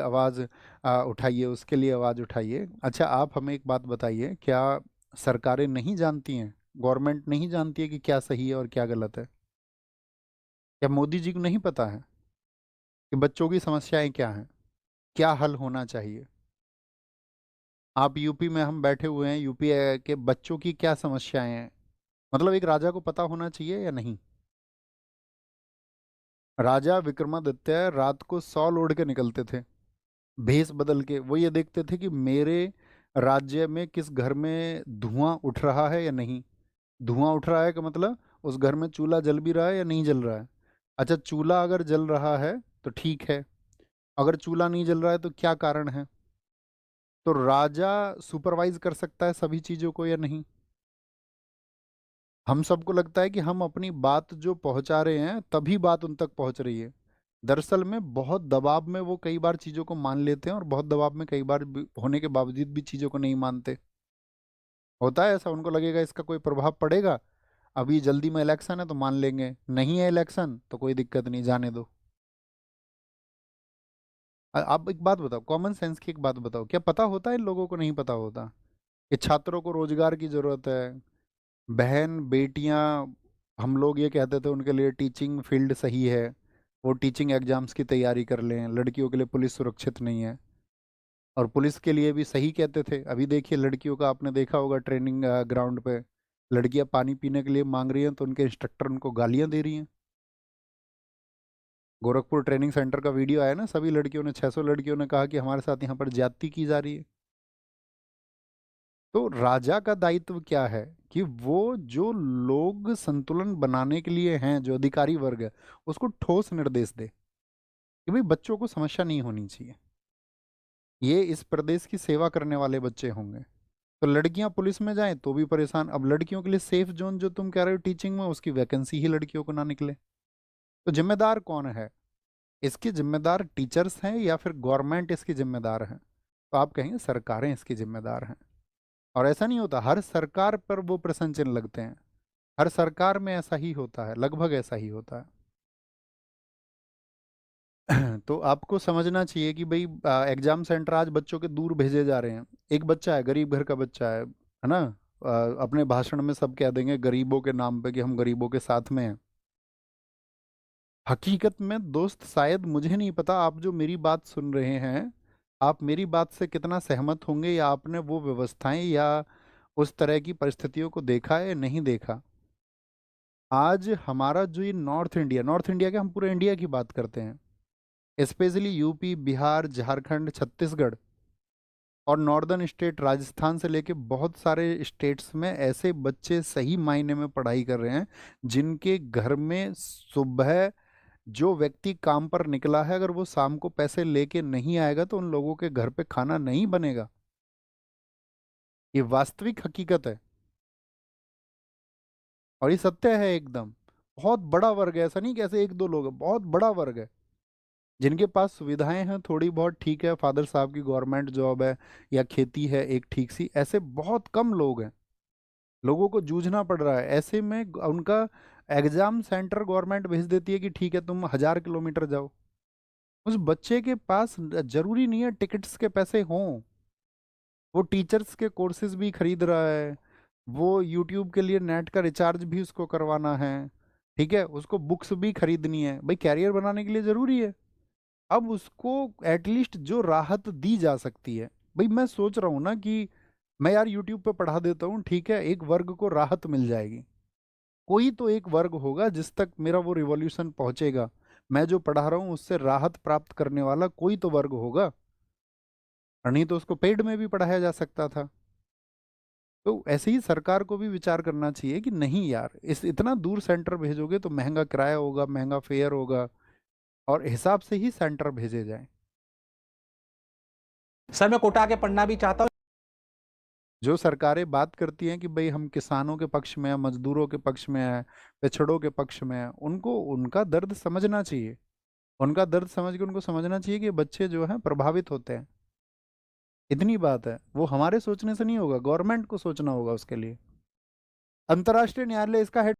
आवाज़ उठाइए, उसके लिए आवाज़ उठाइए। अच्छा, आप हमें एक बात बताइए, क्या सरकारें नहीं जानती हैं, गवर्नमेंट नहीं जानती है कि क्या सही है और क्या गलत है? क्या मोदी जी को नहीं पता है कि बच्चों की समस्याएं क्या हैं, क्या हल होना चाहिए? आप यूपी में, हम बैठे हुए हैं, यूपी के बच्चों की क्या समस्याएं हैं, मतलब एक राजा को पता होना चाहिए या नहीं? राजा विक्रमादित्य रात को 100 ओढ़ के निकलते थे, भेष बदल के। वो ये देखते थे कि मेरे राज्य में किस घर में धुआं उठ रहा है या नहीं। धुआं उठ रहा है का मतलब उस घर में चूल्हा जल भी रहा है या नहीं जल रहा है। अच्छा, चूल्हा अगर जल रहा है तो ठीक है, अगर चूल्हा नहीं जल रहा है तो क्या कारण है? तो राजा सुपरवाइज कर सकता है सभी चीजों को या नहीं? हम सबको लगता है कि हम अपनी बात जो पहुंचा रहे हैं तभी बात उन तक पहुंच रही है। दरअसल में बहुत दबाव में वो कई बार चीजों को मान लेते हैं और बहुत दबाव में कई बार होने के बावजूद भी चीजों को नहीं मानते। होता है ऐसा, उनको लगेगा इसका कोई प्रभाव पड़ेगा, अभी जल्दी में इलेक्शन है तो मान लेंगे, नहीं है इलेक्शन तो कोई दिक्कत नहीं, जाने दो। आप एक बात बताओ, कॉमन सेंस की एक बात बताओ, क्या पता होता है इन लोगों को, नहीं पता होता कि छात्रों को रोजगार की जरूरत है? बहन बेटियां, हम लोग ये कहते थे उनके लिए टीचिंग फील्ड सही है, वो टीचिंग एग्जाम्स की तैयारी कर लें, लड़कियों के लिए पुलिस सुरक्षित नहीं है। और पुलिस के लिए भी सही कहते थे, अभी देखिए लड़कियों का, आपने देखा होगा ट्रेनिंग ग्राउंड पे, लड़कियां पानी पीने के लिए मांग रही हैं तो उनके इंस्ट्रक्टर उनको गालियां दे रही हैं। गोरखपुर ट्रेनिंग सेंटर का वीडियो आया ना, सभी लड़कियों ने, 600 लड़कियों ने कहा कि हमारे साथ यहाँ पर ज्यादती की जा रही है। तो राजा का दायित्व क्या है कि वो जो लोग संतुलन बनाने के लिए हैं, जो अधिकारी वर्ग है, उसको ठोस निर्देश दे कि भाई बच्चों को समस्या नहीं होनी चाहिए, ये इस प्रदेश की सेवा करने वाले बच्चे होंगे। तो लड़कियां पुलिस में जाएं तो भी परेशान, अब लड़कियों के लिए सेफ जोन जो तुम कह रहे हो टीचिंग में, उसकी वैकेंसी ही लड़कियों को ना निकले, तो जिम्मेदार कौन है? इसकी जिम्मेदार टीचर्स हैं या फिर गवर्नमेंट इसकी जिम्मेदार है? तो आप कहेंगे सरकारें इसकी जिम्मेदार हैं। और ऐसा नहीं होता, हर सरकार पर वो प्रश्न चिन्ह लगते हैं, हर सरकार में ऐसा ही होता है, लगभग ऐसा ही होता है। तो आपको समझना चाहिए कि भाई एग्जाम सेंटर आज बच्चों के दूर भेजे जा रहे हैं। एक बच्चा है, गरीब घर का बच्चा है ना, अपने भाषण में सब कह देंगे गरीबों के नाम पे कि हम गरीबों के साथ में हैं। हकीकत में दोस्त, शायद मुझे नहीं पता, आप जो मेरी बात सुन रहे हैं, आप मेरी बात से कितना सहमत होंगे, या आपने वो व्यवस्थाएं या उस तरह की परिस्थितियों को देखा है या नहीं देखा। आज हमारा जो ये नॉर्थ इंडिया, नॉर्थ इंडिया के, हम पूरे इंडिया की बात करते हैं, स्पेशली यूपी, बिहार, झारखंड, छत्तीसगढ़ और नॉर्दर्न स्टेट, राजस्थान से लेके बहुत सारे स्टेट्स में ऐसे बच्चे सही मायने में पढ़ाई कर रहे हैं जिनके घर में सुबह जो व्यक्ति काम पर निकला है, अगर वो शाम को पैसे लेके नहीं आएगा तो उन लोगों के घर पे खाना नहीं बनेगा। ये वास्तविक हकीकत है और ये सत्य है एकदम। बहुत बड़ा वर्ग है, ऐसा नहीं कैसे एक दो लोग हैं, बहुत बड़ा वर्ग है जिनके पास सुविधाएं हैं थोड़ी बहुत, ठीक है, फादर साहब की गवर्नमेंट जॉब है या खेती है एक ठीक सी, ऐसे बहुत कम लोग हैं। लोगों को जूझना पड़ रहा है, ऐसे में उनका एग्जाम सेंटर गवर्नमेंट भेज देती है कि ठीक है तुम 1000 किलोमीटर जाओ। उस बच्चे के पास जरूरी नहीं है टिकट्स के पैसे हों, वो टीचर्स के कोर्सेज भी खरीद रहा है, वो यूट्यूब के लिए नेट का रिचार्ज भी उसको करवाना है, ठीक है, उसको बुक्स भी खरीदनी है, भाई कैरियर बनाने के लिए जरूरी है। अब उसको एटलीस्ट जो राहत दी जा सकती है, भाई मैं सोच रहा हूँ ना कि मैं यार यूट्यूब पे पढ़ा देता हूँ, ठीक है, एक वर्ग को राहत मिल जाएगी, कोई तो एक वर्ग होगा जिस तक मेरा वो रिवॉल्यूशन पहुंचेगा, मैं जो पढ़ा रहा हूँ उससे राहत प्राप्त करने वाला कोई तो वर्ग होगा, और नहीं तो उसको पेड में भी पढ़ाया जा सकता था। तो ऐसे ही सरकार को भी विचार करना चाहिए कि नहीं यार, इस इतना दूर सेंटर भेजोगे तो महंगा किराया होगा, महंगा फेयर होगा, और हिसाब से ही सेंटर भेजे जाएं। सर मैं कोटा आके पढ़ना भी चाहता हूँ। जो सरकारें बात करती हैं कि भाई हम किसानों के पक्ष में हैं, मजदूरों के पक्ष में हैं, पिछड़ों के पक्ष में हैं, उनको उनका दर्द समझना चाहिए, उनका दर्द समझ के उनको समझना चाहिए कि बच्चे जो हैं प्रभावित होते हैं। इतनी बात है, वो हमारे सोचने से नहीं होगा, गवर्नमेंट को सोचना होगा उसके लिए। अंतर्राष्ट्रीय न्यायालय इसका हेड